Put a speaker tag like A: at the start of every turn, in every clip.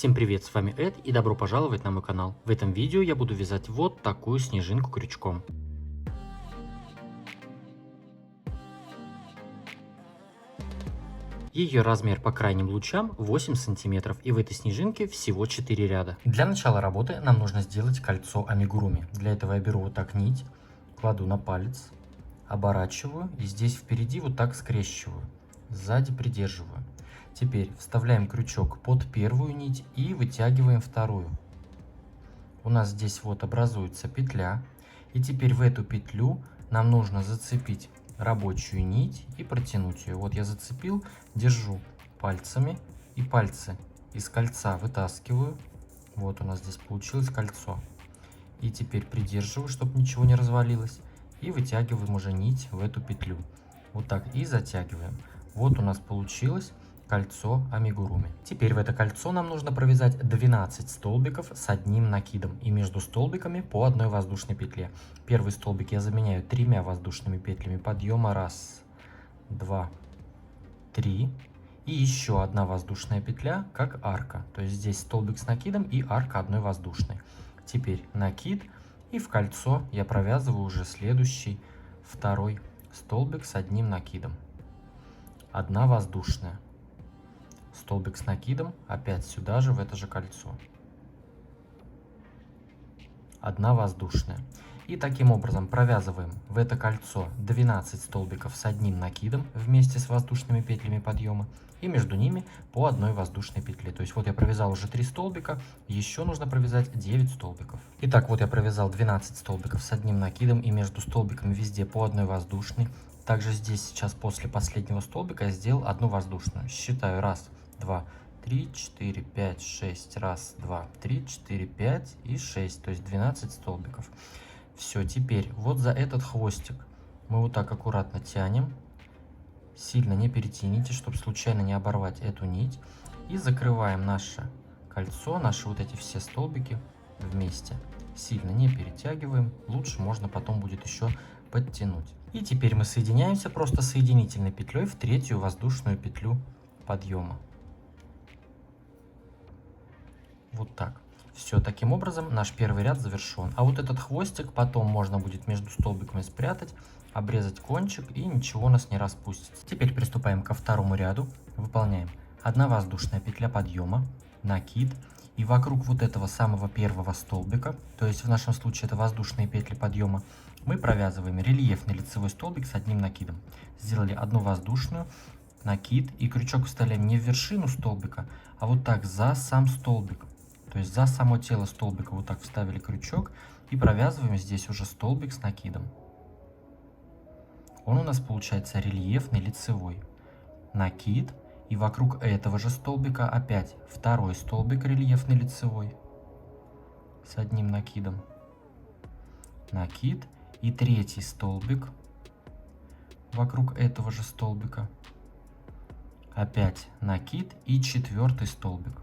A: Всем привет, с вами Эд и добро пожаловать на мой канал. В этом видео я буду вязать вот такую снежинку крючком. Ее размер по крайним лучам 8 сантиметров, и в этой снежинке всего 4 ряда. Для начала работы нам нужно сделать кольцо амигуруми. Для этого я беру вот так нить, кладу на палец, оборачиваю и здесь впереди вот так скрещиваю, сзади придерживаю. Теперь вставляем крючок под первую нить и вытягиваем вторую. У нас здесь вот образуется петля, и теперь в эту петлю нам нужно зацепить рабочую нить и протянуть ее. Вот я зацепил, держу пальцами, и пальцы из кольца вытаскиваю. Вот у нас здесь получилось кольцо. И теперь придерживаю, чтобы ничего не развалилось, и вытягиваем уже нить в эту петлю. Вот так и затягиваем. Вот у нас получилось кольцо амигуруми. Теперь в это кольцо нам нужно провязать 12 столбиков с одним накидом, и между столбиками по одной воздушной петле. Первый столбик я заменяю 3 воздушными петлями подъема. 1, 2, 3. И еще одна воздушная петля, как арка. То есть здесь столбик с накидом и арка одной воздушной. Теперь накид, и в кольцо я провязываю уже следующий, второй столбик с одним накидом. 1 воздушная. Столбик с накидом, опять сюда же, в это же кольцо. 1 воздушная. И таким образом провязываем в это кольцо 12 столбиков с одним накидом вместе с воздушными петлями подъема, и между ними по одной воздушной петле. То есть вот я провязал уже 3 столбика, еще нужно провязать 9 столбиков. Итак, вот я провязал 12 столбиков с одним накидом, и между столбиками везде по одной воздушной. Также здесь сейчас после последнего столбика я сделал 1 воздушную. Считаю: 1, 2, 3, 4, 5, 6. 1, 2, 3, 4, 5 и 6. То есть 12 столбиков. Все, теперь вот за этот хвостик мы вот так аккуратно тянем. Сильно не перетяните, чтобы случайно не оборвать эту нить. И закрываем наше кольцо, наши вот эти все столбики вместе. Сильно не перетягиваем. Лучше можно потом будет еще подтянуть. И теперь мы соединяемся просто соединительной петлей в 3-ю воздушную петлю подъема. Вот так. Все, таким образом наш первый ряд завершен. А вот этот хвостик потом можно будет между столбиками спрятать, обрезать кончик, и ничего у нас не распустится. Теперь приступаем ко второму ряду. Выполняем 1 воздушная петля подъема, накид, и вокруг вот этого самого первого столбика, то есть в нашем случае это воздушные петли подъема, мы провязываем рельефный лицевой столбик с одним накидом. Сделали 1 воздушную, накид, и крючок вставляем не в вершину столбика, а вот так за сам столбик. То есть за само тело столбика вот так вставили крючок и провязываем здесь уже столбик с накидом. Он у нас получается рельефный лицевой. Накид, и вокруг этого же столбика опять 2 столбик рельефный лицевой с одним накидом. Накид, и 3 столбик вокруг этого же столбика. Опять накид, и 4 столбик.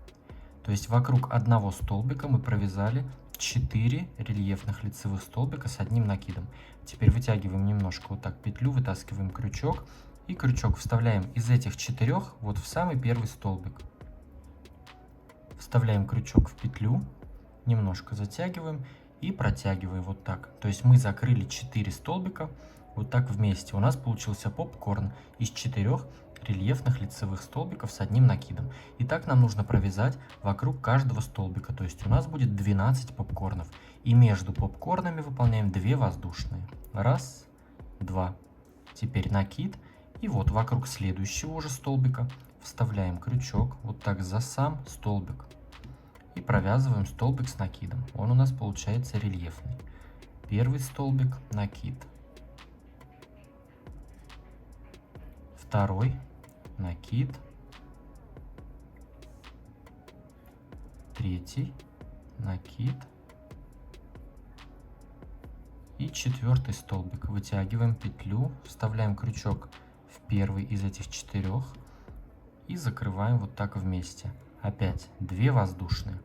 A: То есть вокруг одного столбика мы провязали 4 рельефных лицевых столбика с одним накидом. Теперь вытягиваем немножко вот так петлю, вытаскиваем крючок, и крючок вставляем из этих 4 вот в самый первый столбик. Вставляем крючок в петлю, немножко затягиваем и протягиваем вот так. То есть мы закрыли 4 столбика вот так вместе. У нас получился попкорн из 4 рельефных лицевых столбиков с одним накидом. И так нам нужно провязать вокруг каждого столбика. То есть у нас будет 12 попкорнов. И между попкорнами выполняем 2 воздушные. 1, 2. Теперь накид. И вот вокруг следующего уже столбика вставляем крючок вот так за сам столбик. И провязываем столбик с накидом. Он у нас получается рельефный. Первый столбик, накид. Второй, накид. 3, накид. И 4 столбик. Вытягиваем петлю, вставляем крючок в первый из этих 4 и закрываем вот так вместе. Опять 2 воздушные.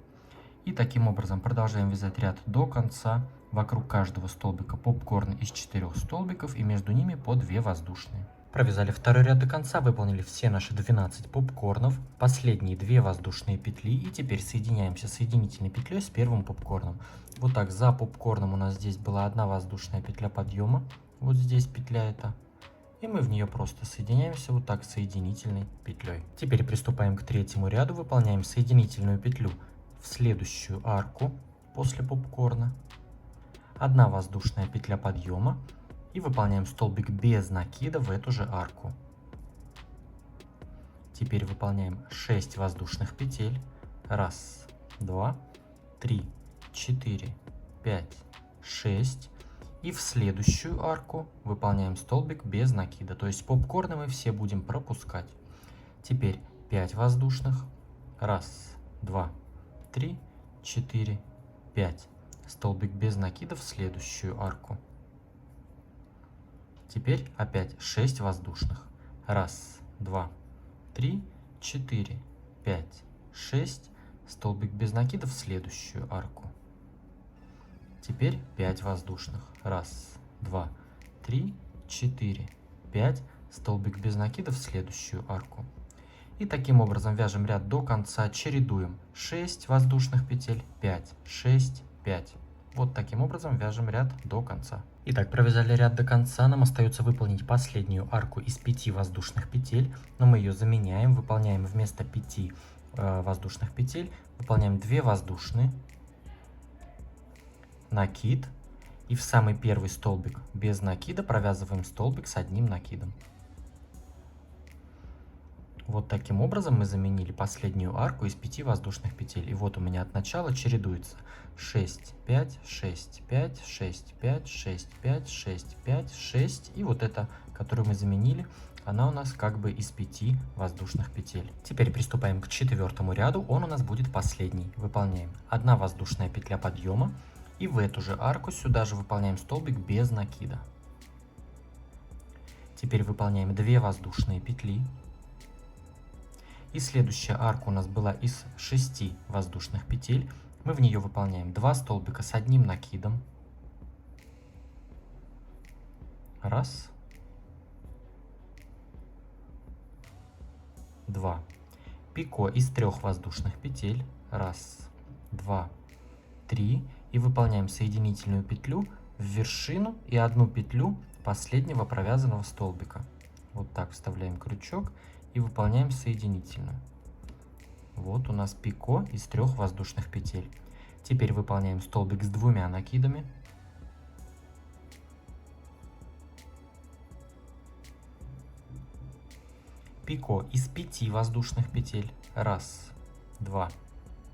A: И таким образом продолжаем вязать ряд до конца. Вокруг каждого столбика попкорн из 4 столбиков, и между ними по 2 воздушные. Провязали второй ряд до конца, выполнили все наши 12 попкорнов, последние 2 воздушные петли и теперь соединяемся соединительной петлей с первым попкорном. Вот так, за попкорном у нас здесь была одна воздушная петля подъема, вот здесь петля эта, и мы в нее просто соединяемся вот так соединительной петлей. Теперь приступаем к третьему ряду, выполняем соединительную петлю в следующую арку после попкорна, одна воздушная петля подъема и выполняем столбик без накида в эту же арку. Теперь выполняем 6 воздушных петель. 1, 2, 3, 4, 5, 6. И в следующую арку выполняем столбик без накида. То есть попкорны мы все будем пропускать. Теперь 5 воздушных. 1, 2, 3, 4, 5. Столбик без накида в следующую арку. Теперь опять 6 воздушных. 1, 2, 3, 4, 5, 6. Столбик без накида в следующую арку. Теперь 5 воздушных. 1, 2, 3, 4, 5. Столбик без накида в следующую арку. И таким образом вяжем ряд до конца, чередуем 6 воздушных петель, 5, 6, 5. Вот таким образом вяжем ряд до конца. Итак, провязали ряд до конца, нам остается выполнить последнюю арку из 5 воздушных петель, но мы ее заменяем, выполняем вместо 5 воздушных петель, выполняем 2 воздушные, накид, и в самый первый столбик без накида провязываем столбик с одним накидом. Вот таким образом мы заменили последнюю арку из 5 воздушных петель. И вот у меня от начала чередуется 6, 5, 6, 5, 6, 5, 6, 5, 6, 5, 6. И вот эта, которую мы заменили, она у нас как бы из 5 воздушных петель. Теперь приступаем к четвертому ряду. Он у нас будет последний. Выполняем 1 воздушная петля подъема. И в эту же арку сюда же выполняем столбик без накида. Теперь выполняем 2 воздушные петли. И следующая арка у нас была из 6 воздушных петель. Мы в нее выполняем 2 столбика с одним накидом. 1, 2. Пико из 3 воздушных петель. 1, 2, 3. И выполняем соединительную петлю в вершину и одну петлю последнего провязанного столбика. Вот так вставляем крючок и выполняем соединительную. Вот у нас пико из 3 воздушных петель. Теперь выполняем столбик с 2 накидами. Пико из 5 воздушных петель. 1, 2,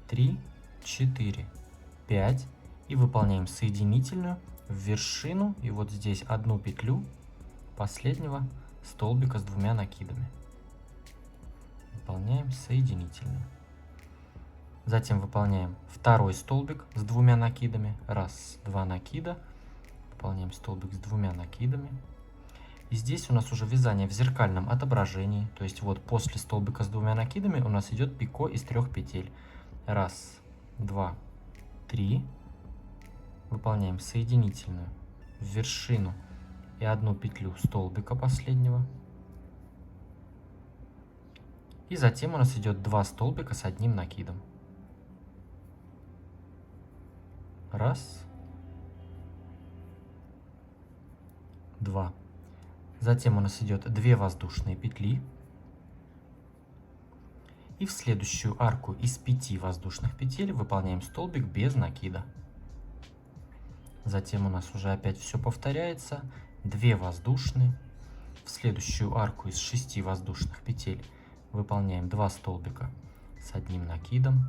A: 3, 4, 5. И выполняем соединительную в вершину и вот здесь одну петлю последнего столбика с 2 накидами. Выполняем соединительную. Затем выполняем второй столбик с 2 накидами. 1, 2 накида. Выполняем столбик с 2 накидами. И здесь у нас уже вязание в зеркальном отображении. То есть вот после столбика с 2 накидами у нас идет пико из 3 петель. 1, 2, 3. Выполняем соединительную в вершину и одну петлю столбика последнего. И затем у нас идет 2 столбика с одним накидом. 1, 2. Затем у нас идет 2 воздушные петли. И в следующую арку из 5 воздушных петель выполняем столбик без накида. Затем у нас уже опять все повторяется. 2 воздушные. В следующую арку из 6 воздушных петель выполняем 2 столбика с одним накидом.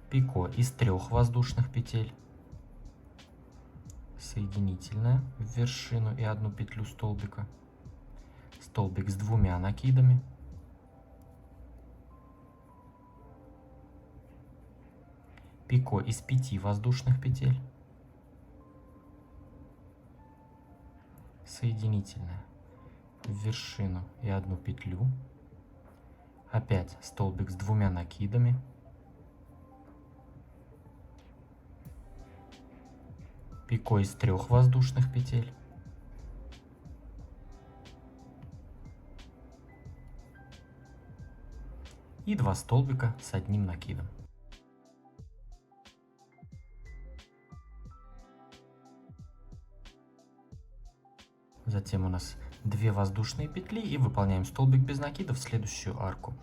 A: Пико из 3 воздушных петель. Соединительная в вершину и одну петлю столбика. Столбик с 2 накидами. Пико из 5 воздушных петель. Соединительная в вершину и одну петлю. Опять столбик с 2 накидами. пико из 3 воздушных петель. И 2 столбика с одним накидом. Затем у нас 2 воздушные петли и выполняем столбик без накида в следующую арку.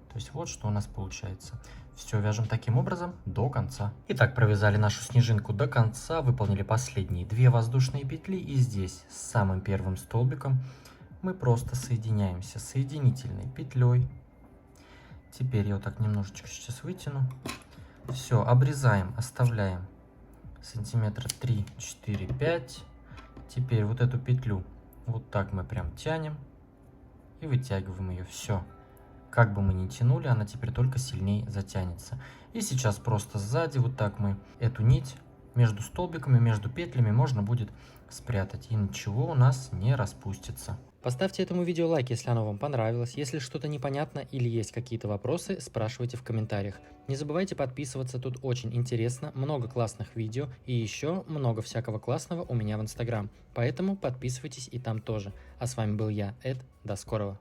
A: То есть вот что у нас получается. Все вяжем таким образом до конца. Итак, провязали нашу снежинку до конца, выполнили последние 2 воздушные петли, и здесь с самым первым столбиком мы просто соединяемся соединительной петлей. Теперь я вот так немножечко сейчас вытяну. Все, обрезаем, оставляем сантиметра 3, 4, 5. Теперь вот эту петлю вот так мы прям тянем и вытягиваем ее. Все. Как бы мы ни тянули, она теперь только сильнее затянется. И сейчас просто сзади вот так мы эту нить между столбиками, между петлями можно будет спрятать. И ничего у нас не распустится. Поставьте этому видео лайк, если оно вам понравилось. Если что-то непонятно или есть какие-то вопросы, спрашивайте в комментариях. Не забывайте подписываться, тут очень интересно, много классных видео и еще много всякого классного у меня в Инстаграм. Поэтому подписывайтесь и там тоже. А с вами был я, Эд. До скорого.